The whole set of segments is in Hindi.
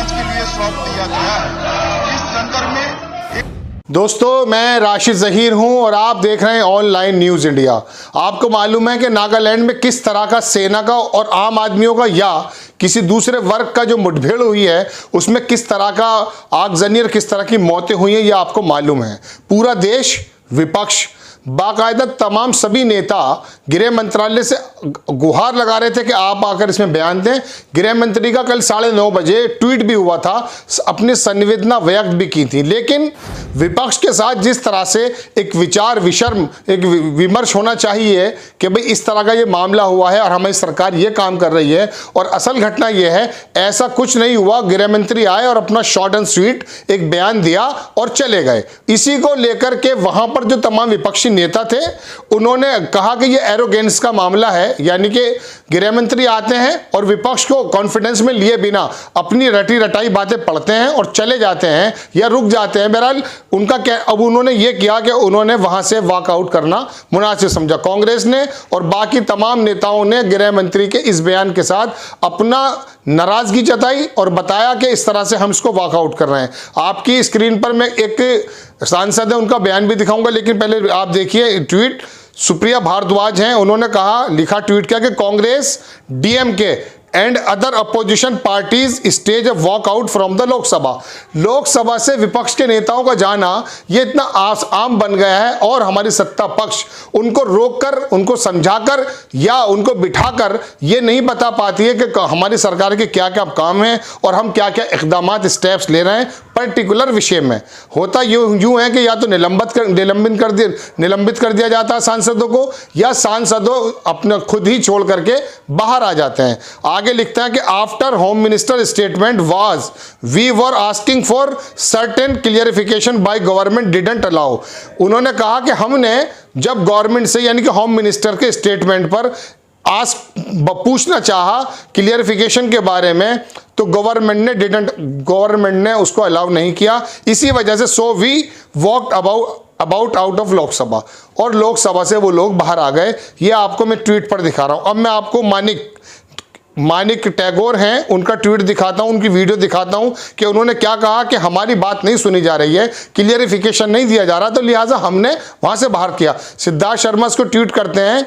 जांच के लिए सौंप दिया गया है। इस संदर्भ में दोस्तों, मैं राशिद जहीर हूं और आप देख रहे हैं ऑनलाइन न्यूज इंडिया। आपको मालूम है कि नागालैंड में किस तरह का सेना का और आम आदमियों का या किसी दूसरे वर्ग का जो मुठभेड़ हुई है उसमें किस तरह का आगजनी और किस तरह की मौतें हुई हैं, ये आपको मालूम है। पूरा देश, विपक्ष, बाकायदा तमाम सभी नेता गृह मंत्रालय से गुहार लगा रहे थे कि आप आकर इसमें बयान दें। गृह मंत्री का कल 9:30 बजे ट्वीट भी हुआ था, अपनी संवेदना व्यक्त भी की थी। लेकिन विपक्ष के साथ जिस तरह से एक विचार एक विमर्श होना चाहिए कि भाई इस तरह का ये मामला हुआ है और हमारी सरकार ये काम कर रही है, और असल घटना ये है ऐसा कुछ नहीं हुआ। गृह मंत्री आए और अपना शॉर्ट एंड स्वीट एक बयान दिया और चले गए। इसी को लेकर के वहां पर जो तमाम विपक्षी नेता थे उन्होंने कहा कि ये एरोगेंस का मामला है, यानी कि गृह मंत्री आते हैं और विपक्ष को कॉन्फिडेंस में लिए बिना अपनी रटी रटाई बातें पढ़ते हैं और चले जाते हैं या रुक जाते हैं। बहरहाल उनका क्या, अब उन्होंने ये किया कि उन्होंने वहां से वॉकआउट करना मुनासिब समझा। कांग्रेस ने और बाकी तमाम नेताओं ने गृह मंत्री के इस बयान के साथ अपना नाराजगी जताई और बताया कि इस तरह से हम इसको वॉकआउट कर रहे हैं। आपकी स्क्रीन पर मैं एक सांसद है उनका बयान भी दिखाऊंगा, लेकिन पहले आप देखिए ट्वीट। सुप्रिया भारद्वाज हैं, उन्होंने कहा, लिखा ट्वीट किया कि Congress, DMK and other opposition parties stage a walkout from the Lok Sabha. Lok Sabha से विपक्ष के नेताओं का जाना ये इतना आम बन गया है और हमारी सत्ता पक्ष उनको रोककर, उनको समझाकर या उनको बिठाकर ये नहीं बता पाती है कि हमारी सरकार के क्या क्या काम हैं और हम क्या क्या इकदामात, स्टेप्स ले रहे हैं पर्टिकुलर विषय में। होता यूं है कि या तो निलंबित कर दिया जाता है सांसदों को, या सांसदों अपना खुद ही छोड़ करके बाहर आ जाते हैं। आगे लिखता है कि after home minister statement was we were asking for certain clarification by government didn't allow. उन्होंने कहा कि हमने जब गवर्नमेंट से, यानी कि होम मिनिस्टर के स्टेटमेंट पर पूछना चाहा क्लियरिफिकेशन के बारे में, तो गवर्नमेंट ने उसको अलाउ नहीं किया। इसी वजह से so we walked about out of Lok Sabha, और लोकसभा से वो लोग बाहर आ गए। ये आपको मैं ट्वीट पर दिखा रहा हूं। अब मैं आपको मानिक टैगोर हैं, उनका ट्वीट दिखाता हूं, उनकी वीडियो दिखाता हूं कि उन्होंने क्या कहा कि हमारी बात नहीं सुनी जा रही है, क्लियरिफिकेशन नहीं दिया जा रहा, तो लिहाजा हमने वहां से बाहर किया। सिद्धार्थ शर्मा इसको ट्वीट करते हैं,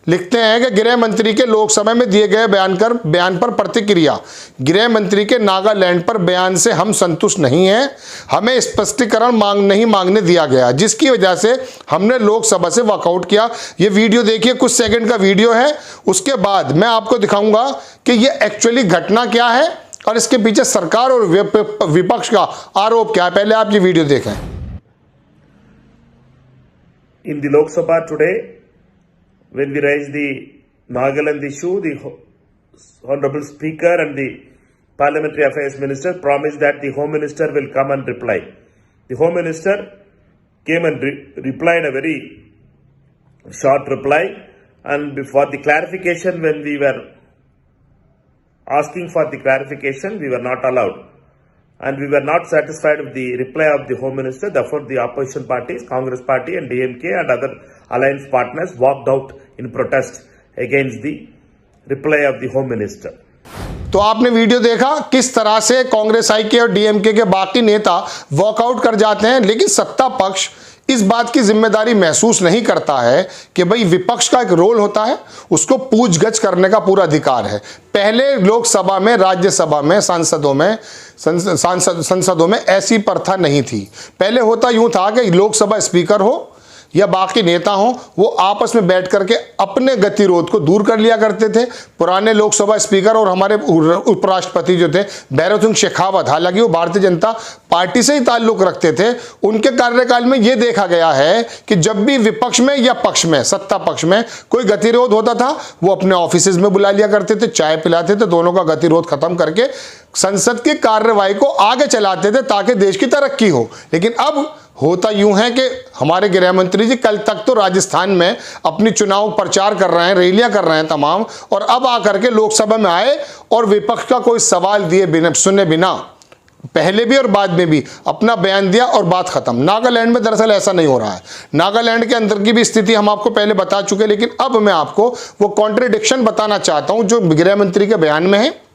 लिखते हैं कि गृह मंत्री के लोकसभा में दिए गए बयान पर प्रतिक्रिया। गृह मंत्री के नागालैंड पर बयान से हम संतुष्ट नहीं हैं, हमें स्पष्टीकरण नहीं मांगने दिया गया, जिसकी वजह से हमने लोकसभा से वॉकआउट किया। ये वीडियो देखिए, कुछ सेकंड का वीडियो है। उसके बाद मैं आपको दिखाऊंगा कि ये एक्चुअली घटना क्या है और इसके पीछे सरकार और विपक्ष का आरोप क्या है। पहले आप ये वीडियो देखें। In the Lok Sabha today, when we raised the Nagaland issue, the Honorable Speaker and the Parliamentary Affairs Minister promised that the Home Minister will come and reply. The Home Minister came and replied a very short reply, and for the clarification, when we were asking for the clarification, we were not allowed. And we were not satisfied with the reply of the Home Minister. Therefore, the opposition parties, Congress Party and DMK and other alliance partners walked out in protest against the reply of the Home Minister. तो आपने वीडियो देखा किस तरह से कांग्रेस आई के और डीएमके के बाकी नेता वॉकआउट कर जाते हैं, लेकिन सत्ता पक्ष इस बात की जिम्मेदारी महसूस नहीं करता है कि भाई विपक्ष का एक रोल होता है, उसको पूछगछ करने का पूरा अधिकार है। पहले लोकसभा में, राज्यसभा में, संसदों में ऐसी प्रथा नहीं थी। पहले होता यूं था कि लोकसभा स्पीकर हो या बाकी नेता हो, वो आपस में बैठ करके अपने गतिरोध को दूर कर लिया करते थे। पुराने लोकसभा स्पीकर और हमारे उपराष्ट्रपति जो थे भैरव सिंह शेखावत, हालांकि वो भारतीय जनता पार्टी से ही ताल्लुक रखते थे, उनके कार्यकाल में ये देखा गया है कि जब भी विपक्ष में या पक्ष में, सत्ता पक्ष में कोई गतिरोध होता था, वो अपने ऑफिस में बुला लिया करते थे, चाय पिलाते थे, दोनों का गतिरोध खत्म करके संसद की कार्यवाही को आगे चलाते थे ताकि देश की तरक्की हो। लेकिन अब होता यूं है कि हमारे गृह मंत्री जी कल तक तो राजस्थान में अपनी चुनाव प्रचार कर रहे हैं, रैलियां कर रहे हैं तमाम, और अब आकर के लोकसभा में आए और विपक्ष का कोई सवाल दिए बिना, सुने बिना, पहले भी और बाद में भी अपना बयान दिया और बात खत्म। नागालैंड में दरअसल ऐसा नहीं हो रहा है। नागालैंड के अंदर की भी स्थिति हम आपको पहले बता चुके, लेकिन अब मैं आपको वो कॉन्ट्रडिक्शन बताना चाहता हूं जो गृह मंत्री के बयान में है।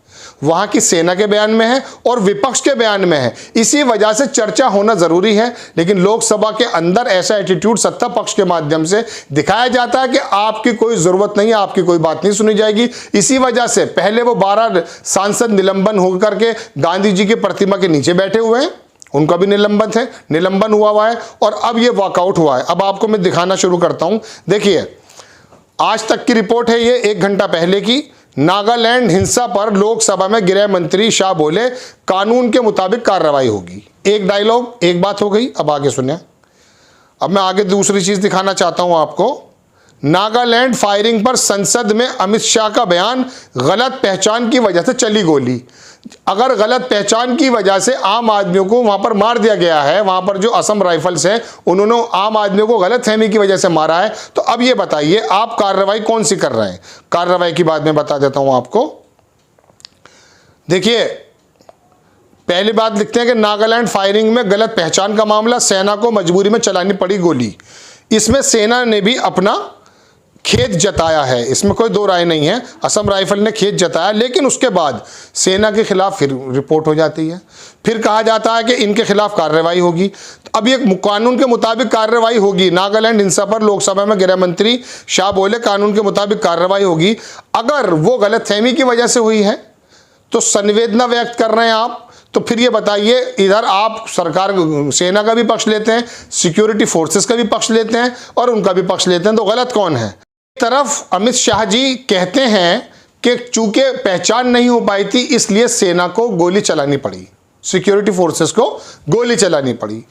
वहां की सेना के बयान में है और विपक्ष के बयान में है। इसी वजह से चर्चा होना जरूरी है, लेकिन लोकसभा के अंदर ऐसा एटीट्यूड सत्ता पक्ष के माध्यम से दिखाया जाता है कि आपकी कोई जरूरत नहीं है, आपकी कोई बात नहीं सुनी जाएगी। इसी वजह से पहले वो 12 सांसद निलंबन होकर के गांधी जी की प्रतिमा के नीचे बैठे हुए हैं, उनका भी निलंबन हुआ है और अब ये वॉकआउट हुआ है। अब आपको मैं दिखाना शुरू करता हूं। देखिए, आज तक की रिपोर्ट है ये 1 घंटा पहले की। नागालैंड हिंसा पर लोकसभा में गृह मंत्री शाह बोले कानून के मुताबिक कार्रवाई होगी। एक डायलॉग, एक बात हो गई। अब आगे सुनिए। अब मैं आगे दूसरी चीज दिखाना चाहता हूं आपको। नागालैंड फायरिंग पर संसद में अमित शाह का बयान, गलत पहचान की वजह से चली गोली। अगर गलत पहचान की वजह से आम आदमियों को वहां पर मार दिया गया है, वहां पर जो असम राइफल्स है उन्होंने आम आदमियों को गलतफहमी की वजह से मारा है, तो अब ये बताइए आप कार्रवाई कौन सी कर रहे हैं? कार्रवाई की बात मैं बता देता हूं आपको। देखिए, पहली बात लिखते हैं कि नागालैंड फायरिंग में गलत पहचान का मामला, सेना को मजबूरी में चलानी पड़ी गोली। इसमें सेना ने भी अपना खेद जताया है, इसमें कोई दो राय नहीं है। असम राइफल ने खेद जताया, लेकिन उसके बाद सेना के खिलाफ फिर रिपोर्ट हो जाती है, फिर कहा जाता है कि इनके खिलाफ कार्रवाई होगी। तो अब ये कानून के मुताबिक कार्रवाई होगी। नागालैंड हिंसा पर लोकसभा में गृह मंत्री शाह बोले कानून के मुताबिक कार्रवाई होगी। अगर वो गलतफहमी की वजह से हुई है तो संवेदना व्यक्त कर रहे हैं आप, तो फिर ये बताइए, इधर आप सरकार सेना का भी पक्ष लेते हैं, सिक्योरिटी फोर्सेस का भी पक्ष लेते हैं और उनका भी पक्ष लेते हैं, तो गलत कौन है? एक तरफ अमित शाह जी कहते हैं कि चूंकि पहचान नहीं हो पाई थी इसलिए सेना को गोली चलानी पड़ी, सिक्योरिटी फोर्सेस को गोली चलानी पड़ी।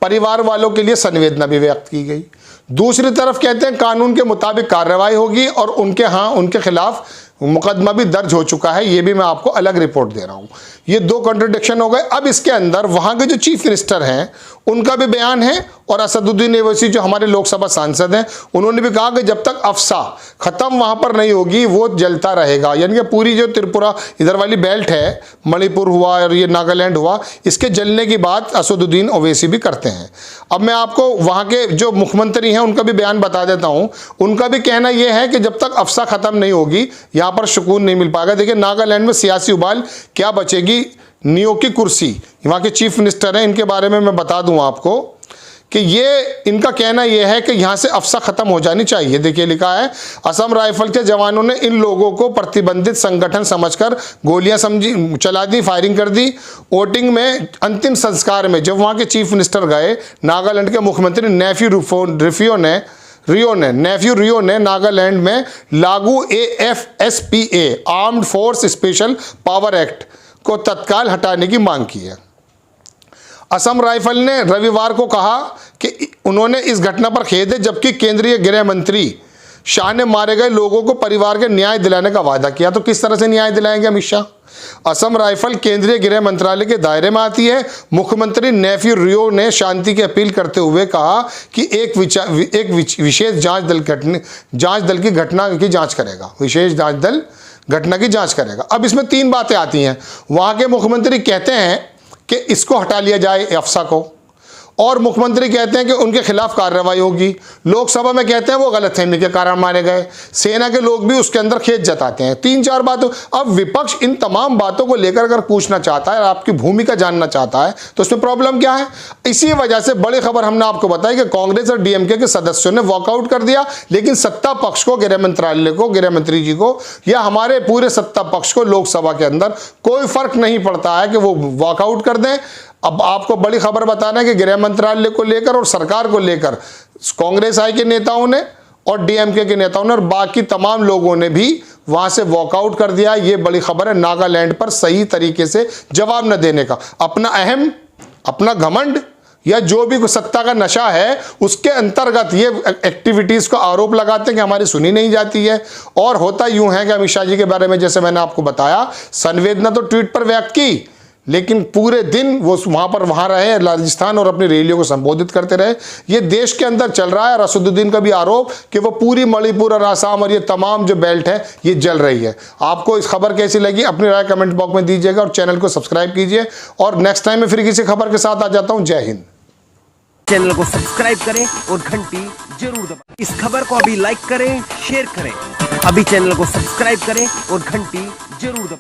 परिवार वालों के लिए संवेदना भी व्यक्त की गई। दूसरी तरफ कहते हैं कानून के मुताबिक कार्रवाई होगी और उनके खिलाफ मुकदमा भी दर्ज हो चुका है। ये भी मैं आपको अलग रिपोर्ट दे रहा हूं। ये दो कॉन्ट्रडिक्शन हो गए। अब इसके अंदर वहां के जो चीफ मिनिस्टर हैं उनका भी बयान है और असदुद्दीन ओवैसी जो हमारे लोकसभा सांसद हैं उन्होंने भी कहा कि जब तक अफसा खत्म वहां पर नहीं होगी वो जलता रहेगा। यानी कि पूरी जो त्रिपुरा इधर वाली बेल्ट है, मणिपुर हुआ और ये नागालैंड हुआ, इसके जलने की बात असदुद्दीन ओवैसी भी करते हैं। अब मैं आपको वहां के जो मुख्यमंत्री हैं उनका भी बयान बता देता हूं। उनका भी कहना यह है कि जब तक अफसा खत्म नहीं होगी यहां पर सुकून नहीं मिल पाएगा। देखिए, नागालैंड में सियासी उबाल क्या बचेगी, नियो की कुर्सी, वहां के चीफ मिनिस्टर हैं, इनके बारे में मैं बता दूं आपको कि ये इनका कहना यह है कि यहां से अफसा खत्म हो जानी चाहिए। देखिए, लिखा है असम राइफल के जवानों ने इन लोगों को प्रतिबंधित संगठन समझकर गोलियां चला दी, फायरिंग कर दी। वोटिंग में अंतिम संस्कार में जब वहां के चीफ मिनिस्टर गए, नागालैंड के मुख्यमंत्री नेफ्यू रियो ने नागालैंड में लागू AFSPA armed force special power act को तत्काल हटाने की मांग की है। असम राइफल ने रविवार को कहा कि उन्होंने इस घटना पर खेद है, जबकि केंद्रीय गृह मंत्री शाह ने मारे गए लोगों को परिवार के न्याय दिलाने का वादा किया। तो किस तरह से न्याय दिलाएंगे अमित शाह? असम राइफल केंद्रीय गृह मंत्रालय के दायरे में आती है। मुख्यमंत्री नेफ्यू रियो ने शांति की अपील करते हुए कहा कि एक विशेष जांच दल की घटना की जांच करेगा। विशेष जांच दल घटना की जांच करेगा। अब इसमें 3 बातें आती हैं। वहां के मुख्यमंत्री कहते हैं कि इसको हटा लिया जाए अफसा को, और मुख्यमंत्री कहते हैं कि उनके खिलाफ कार्रवाई होगी। लोकसभा में कहते हैं वो गलतफहमी के कारण मारे गए। सेना के लोग भी उसके अंदर खेद जताते हैं। 3-4 बातों। अब विपक्ष इन तमाम बातों को लेकर अगर पूछना चाहता है, आपकी भूमिका जानना चाहता है, तो उसमें प्रॉब्लम क्या है? इसी वजह से बड़ी खबर हमने आपको बताई कि कांग्रेस और डीएमके के सदस्यों ने वॉकआउट कर दिया, लेकिन सत्ता पक्ष को, गृह मंत्रालय को, गृह मंत्री जी को या हमारे पूरे सत्ता पक्ष को लोकसभा के अंदर कोई फर्क नहीं पड़ता है कि वो वॉकआउट कर दें। अब आपको बड़ी खबर बताना है कि गृह मंत्रालय को लेकर और सरकार को लेकर कांग्रेस आई के नेताओं ने और डीएमके के नेताओं ने और बाकी तमाम लोगों ने भी वहां से वॉकआउट कर दिया। ये बड़ी खबर है। नागालैंड पर सही तरीके से जवाब न देने का, अपना घमंड या जो भी सत्ता का नशा है उसके अंतर्गत ये एक्टिविटीज को आरोप लगाते हैं कि हमारी सुनी नहीं जाती है। और होता यूं है कि अमित शाह जी के बारे में जैसे मैंने आपको बताया, संवेदना तो ट्वीट पर व्यक्त की, लेकिन पूरे दिन वो वहां रहे राजस्थान और अपनी रैलियों को संबोधित करते रहे। ये देश के अंदर चल रहा है। असदुद्दीन का भी आरोप कि वो पूरी मणिपुर और आसाम और ये तमाम जो बेल्ट है ये जल रही है। आपको इस खबर कैसी लगी अपनी राय कमेंट बॉक्स में दीजिएगा और चैनल को सब्सक्राइब कीजिए। और नेक्स्ट टाइम मैं फिर किसी खबर के साथ आ जाता हूं। जय हिंद। चैनल को सब्सक्राइब करें और घंटी जरूर दबाएं। इस खबर को अभी लाइक करें, शेयर करें। अभी चैनल को सब्सक्राइब करें और घंटी जरूर दबाएं।